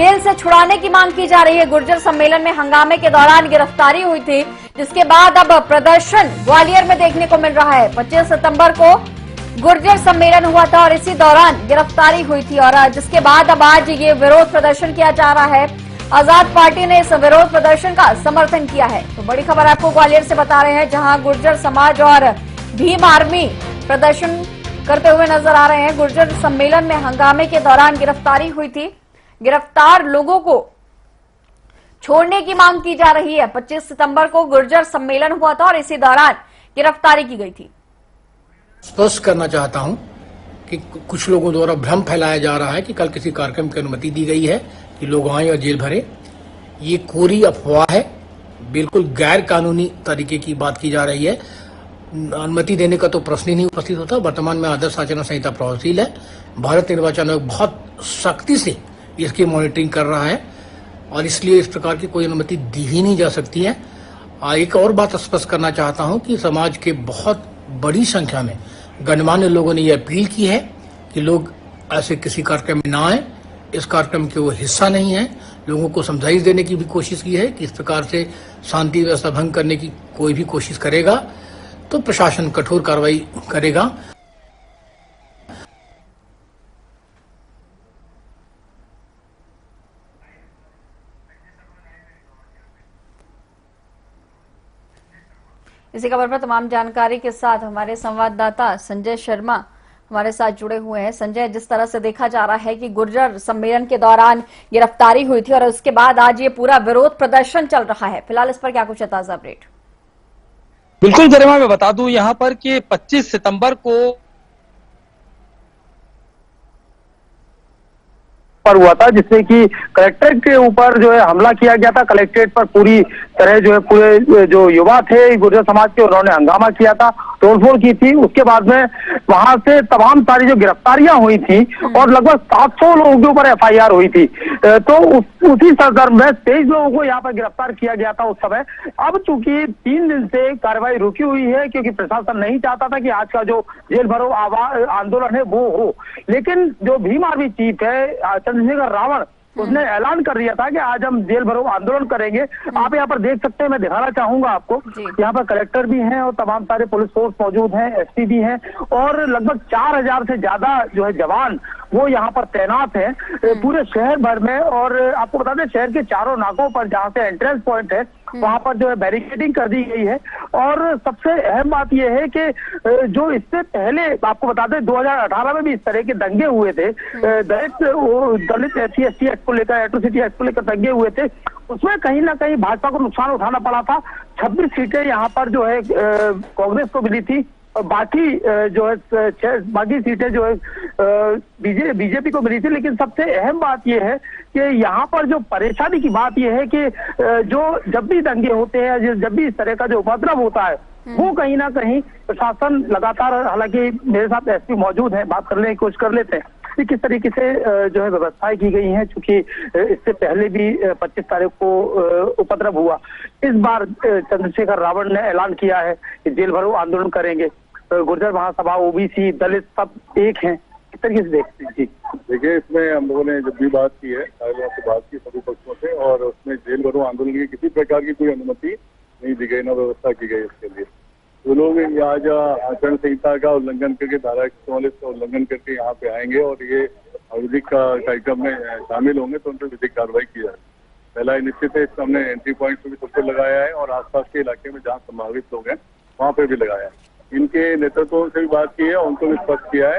Jail से छुड़ाने की मांग की जा रही है। गुर्जर सम्मेलन में हंगामे के दौरान गिरफ्तारी हुई थी, जिसके बाद अब प्रदर्शन ग्वालियर में देखने को मिल रहा है। 25 सितंबर को गुर्जर सम्मेलन हुआ था और इसी दौरान गिरफ्तारी हुई थी और जिसके बाद अब आज ये विरोध प्रदर्शन किया जा रहा है। आजाद पार्टी ने इस विरोध प्रदर्शन का समर्थन किया है। तो बड़ी खबर आपको ग्वालियर से बता रहे हैं, जहां गुर्जर समाज और भीम आर्मी प्रदर्शन करते हुए नजर आ रहे हैं। गुर्जर सम्मेलन में हंगामे के दौरान गिरफ्तारी हुई थी। गिरफ्तार लोगों को छोड़ने की मांग की जा रही है। 25 सितंबर को गुर्जर सम्मेलन हुआ था और इसी दौरान गिरफ्तारी की गई थी। स्पष्ट करना चाहता हूं कि कुछ लोगों द्वारा भ्रम फैलाया जा रहा है कि कल किसी कार्यक्रम की अनुमति दी गई है कि लोग आए और जेल भरे। ये कोरी अफवाह है, बिल्कुल गैर कानूनी तरीके की बात की जा रही है। अनुमति देने का तो प्रश्न ही नहीं उपस्थित होता। वर्तमान में आदर्श आचरण संहिता प्रभावशील है। भारत निर्वाचन आयोग बहुत सख्ती से इसकी मॉनिटरिंग कर रहा है और इसलिए इस प्रकार की कोई अनुमति दी ही नहीं जा सकती है। एक और बात स्पष्ट करना चाहता हूं कि समाज के बहुत बड़ी संख्या में गणमान्य लोगों ने यह अपील की है कि लोग ऐसे किसी कार्यक्रम में ना आए। इस कार्यक्रम के वो हिस्सा नहीं है। लोगों को समझाइश देने की भी कोशिश की है कि इस प्रकार से शांति व्यवस्था भंग करने की कोई भी कोशिश करेगा तो प्रशासन कठोर कार्रवाई करेगा। इसी खबर पर तमाम जानकारी के साथ हमारे संवाददाता संजय शर्मा हमारे साथ जुड़े हुए हैं। संजय, जिस तरह से देखा जा रहा है कि गुर्जर सम्मेलन के दौरान गिरफ्तारी हुई थी और उसके बाद आज ये पूरा विरोध प्रदर्शन चल रहा है, फिलहाल इस पर क्या कुछ है ताजा अपडेट? बिल्कुल गरिमा, मैं बता दूं यहाँ पर कि 25 सितंबर को पर हुआ था, जिसमें कि कलेक्ट्रेट के ऊपर जो है हमला किया गया था। कलेक्ट्रेट पर पूरी तरह जो है पूरे जो युवा थे गुर्जर समाज के, उन्होंने हंगामा किया था, तोड़फोड़ की थी। उसके बाद में वहां से तमाम सारी जो गिरफ्तारियां हुई थी और लगभग 700 लोगों के ऊपर FIR हुई थी। तो उसी संदर्भ में 23 लोगों को यहाँ पर गिरफ्तार किया गया था उस समय। अब चूंकि 3 दिन से कार्रवाई रुकी हुई है, क्योंकि प्रशासन नहीं चाहता था कि आज का जो जेल भरो आंदोलन है वो हो, लेकिन जो भीम आर्मी चीफ है चंद्रशेखर रावण, उसने ऐलान कर दिया था कि आज हम जेल भरो आंदोलन करेंगे। आप यहाँ पर देख सकते हैं, मैं दिखाना चाहूंगा आपको, यहाँ पर कलेक्टर भी हैं और तमाम सारे पुलिस फोर्स मौजूद हैं, SP भी हैं और लगभग 4000 से ज्यादा जो है जवान वो यहाँ पर तैनात हैं पूरे शहर भर में। और आपको बता दें, शहर के चारों नाकों पर जहाँ से एंट्रेंस पॉइंट है वहां पर जो है बैरिकेडिंग कर दी गई है। और सबसे अहम बात यह है कि जो इससे पहले आपको बता दें 2018 में भी इस तरह के दंगे हुए थे, दलित SC एक्ट को लेकर, एट्रोसिटी एक्ट को लेकर दंगे हुए थे, उसमें कहीं ना कहीं भाजपा को नुकसान उठाना पड़ा था। 26 सीटें यहाँ पर जो है कांग्रेस को मिली थी और बाकी जो है बाकी सीटें जो है बीजेपी को मिली थी। लेकिन सबसे अहम बात यह है कि यहाँ पर जो परेशानी की बात यह है कि जो जब भी दंगे होते हैं, जब भी इस तरह का जो उपद्रव होता है, वो कहीं ना कहीं प्रशासन लगातार, हालांकि मेरे साथ SP मौजूद है, बात करने की कोशिश कर लेते हैं कि किस तरीके से जो है व्यवस्थाएं की गई हैं। चूंकि इससे पहले भी 25 तारीख को उपद्रव हुआ। इस बार चंद्रशेखर रावण ने ऐलान किया है कि जेल भरो आंदोलन करेंगे। गुर्जर महासभा, OBC, दलित सब एक हैं। किस तरीके से देखते हैं? जी देखिए, इसमें हम लोगों ने जब भी बात की है, बात की सभी पक्षों से, और उसमें जेल भरो आंदोलन की किसी प्रकार की कोई अनुमति नहीं दी गई, न व्यवस्था की गई इसके लिए। जो लोग आज आचरण संहिता का उल्लंघन करके, धारा 144 का उल्लंघन करके यहाँ पे आएंगे और ये अवधिक कार्यक्रम में शामिल होंगे तो उन पर विधिक कार्रवाई की जाए। पहला निश्चित है, इसमें हमने एंट्री पॉइंट पे भी सबको लगाया है और आसपास के इलाके में जहाँ संभावित लोग हैं वहाँ पे भी लगाया है। इनके नेतृत्वों से भी बात की है, उनको भी स्पष्ट किया है।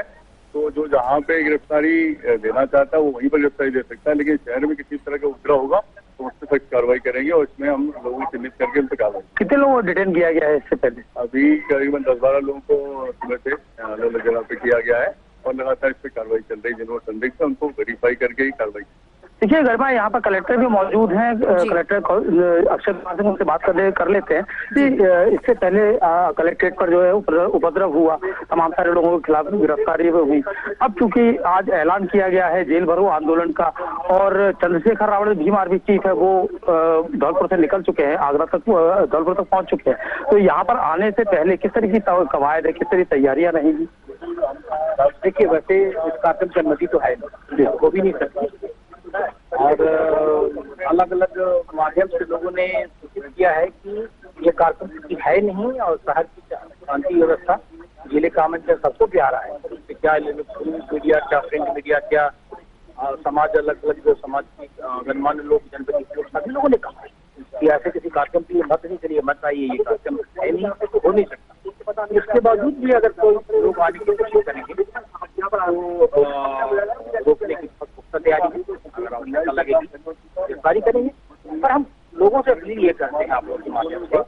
तो जो जहाँ पे गिरफ्तारी देना चाहता है वो वहीं पर गिरफ्तारी दे सकता है, लेकिन शहर में किसी तरह का उपद्रव होगा तो उस पर सख्त कार्रवाई करेंगे और इसमें हम लोगों को चिन्हित करके उन पर कार्रवाई। कितने लोगों को डिटेन किया गया है इससे पहले? अभी करीबन 10-12 लोगों को सुबह से अलग अलग जगह पे किया गया है और लगातार इस पर कार्रवाई चल रही है। जिन्होंने संदिग्ध है उनको वेरीफाई करके ही कार्रवाई। देखिए गरिमा, यहाँ पर कलेक्टर भी मौजूद हैं, कलेक्टर अक्षय कुमार सिंह उनसे बात कर लेते हैं कि इससे पहले कलेक्ट्रेट पर जो है उपद्रव हुआ, तमाम सारे लोगों के खिलाफ गिरफ्तारी हुई। अब चूंकि आज ऐलान किया गया है जेल भरो आंदोलन का और चंद्रशेखर रावण भीम आर्मी चीफ है वो धौलपुर से निकल चुके हैं, आगरा तक, धौलपुर तक पहुंच चुके हैं। तो यहाँ पर आने से पहले किस तरह की कवायद है, किस तरह की तैयारियां रहेंगी? देखिए, वैसे इस कार्यक्रम की अनुमति तो है नहीं, हो भी नहीं सकती। और अलग अलग माध्यम से लोगों ने सूचित किया है कि ये कार्यक्रम की है नहीं और शहर की शांति व्यवस्था जिले का अमन से सबको प्यारा है। इससे क्या इलेक्ट्रॉनिक मीडिया, क्या प्रिंट मीडिया, क्या समाज, अलग अलग जो समाज के गणमान्य लोग, जनप्रतिनिधि लोग, सभी लोगों ने कहा कि ऐसे किसी कार्यक्रम के लिए मत नहीं करिए, मत आइए, ये कार्यक्रम है नहीं, तो हो नहीं सकता। इसके बावजूद भी अगर कोई लोग आने की कोशिश करेंगे तो रोकने की पुख्ता तैयारी है। अगर आवश्यकता लगेगी गिरफ्तारी करेंगे। पर हम लोगों से अपील ये करते हैं आप लोगों के माध्यम से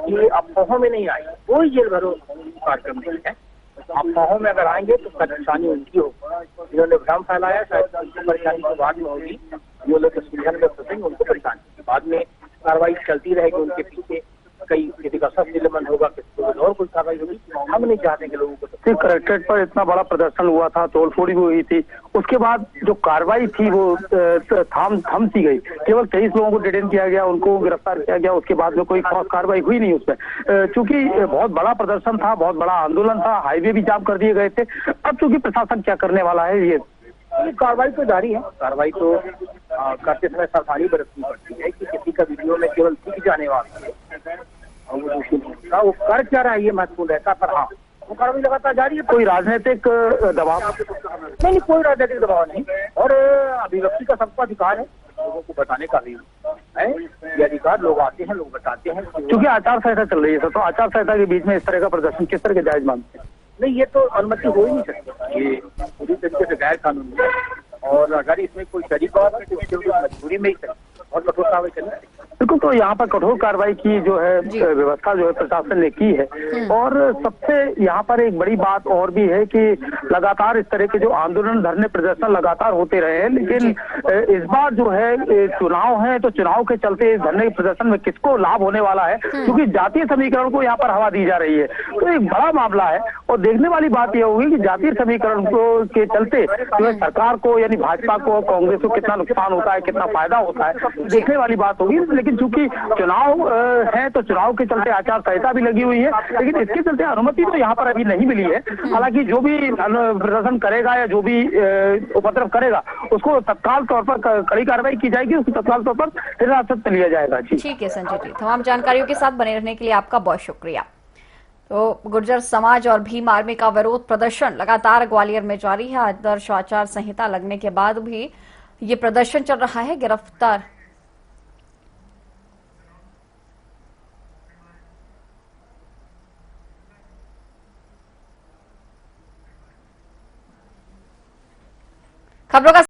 कि अफवाहों में नहीं आए, कोई जेल भरो कार्यक्रम नहीं है। अफवाहों में अगर आएंगे तो परेशानी उनकी होगी, जिन्होंने भ्रम फैलाया शायद उनको परेशानी तो बाद में होगी, जो लोग उलझन में फंसेंगे उनको परेशानी होगी। बाद में कार्रवाई चलती रहेगी, उनके पीछे कई किसी का सब निलंबन होगा, किसी को और कोई कार्रवाई होगी। हम नहीं चाहते कि लोगों को कलेक्ट्रेट पर इतना बड़ा प्रदर्शन हुआ था, तोड़फोड़ी भी हुई थी, उसके बाद जो कार्रवाई थी वो थम सी गई। केवल 23 लोगों को डिटेन किया गया, उनको गिरफ्तार किया गया, उसके बाद में कोई खास कार्रवाई हुई नहीं उसमें। चूंकि बहुत बड़ा प्रदर्शन था, बहुत बड़ा आंदोलन था, हाईवे भी जाम कर दिए गए थे। अब चूंकि प्रशासन क्या करने वाला है, ये कार्रवाई तो जारी है। कार्रवाई तो करते समय सावधानी बरतनी पड़ती है कि किसी का वीडियो में केवल दिख जाने वाला है और वो दोषी नहीं होता, वो कर क्या रहा है ये महत्वपूर्ण रहता। पर हाँ, वो कार्रवाई लगातार जारी है। कोई राजनीतिक दबाव नहीं, कोई राजनीतिक दबाव नहीं। और अभिव्यक्ति का सबका अधिकार है, लोगों को बताने का भी है ये अधिकार। लोग आते हैं, लोग बताते हैं। क्योंकि आचार संहिता चल रही है, तो आचार संहिता के बीच में इस तरह का प्रदर्शन किस तरह के जायज मानते हैं? नहीं, ये तो अनुमति हो ही नहीं सकती, ये पूरी तरीके से गैर कानूनी है। और अगर इसमें कोई शरीक बात है तो उसके मजबूरी में ही चाहिए और कठोर कार्रवाई करनी चाहिए। बिल्कुल, तो यहाँ पर कठोर कार्रवाई की जो है व्यवस्था जो है प्रशासन ने की है। और सबसे यहाँ पर एक बड़ी बात और भी है कि लगातार इस तरह के जो आंदोलन, धरने, प्रदर्शन लगातार होते रहे हैं, लेकिन इस बार जो है चुनाव है, तो चुनाव के चलते इस धरने प्रदर्शन में किसको लाभ होने वाला है, क्योंकि जातीय समीकरण को यहाँ पर हवा दी जा रही है। तो एक बड़ा मामला है और देखने वाली बात यह होगी कि जातीय समीकरण को के चलते जो है सरकार को, यानी भाजपा को, कांग्रेस को कितना नुकसान होता है, कितना फायदा होता है, देखने वाली बात होगी। लेकिन चूंकि चुनाव है तो चुनाव के चलते आचार संहिता भी लगी हुई है, लेकिन इसके चलते अनुमति तो यहाँ पर अभी नहीं मिली है। हालांकि जो भी प्रदर्शन करेगा या जो भी उपद्रव करेगा उसको तत्काल तौर पर कड़ी कार्रवाई की जाएगी, उसको तत्काल तौर पर हिरासत में लिया जाएगा। जी ठीक है संजय जी, तमाम जानकारियों के साथ बने रहने के लिए आपका बहुत शुक्रिया। तो गुर्जर समाज और भीम आर्मी का विरोध प्रदर्शन लगातार ग्वालियर में जारी है। आदर्श आचार संहिता लगने के बाद भी ये प्रदर्शन चल रहा है। गिरफ्तार खबरों का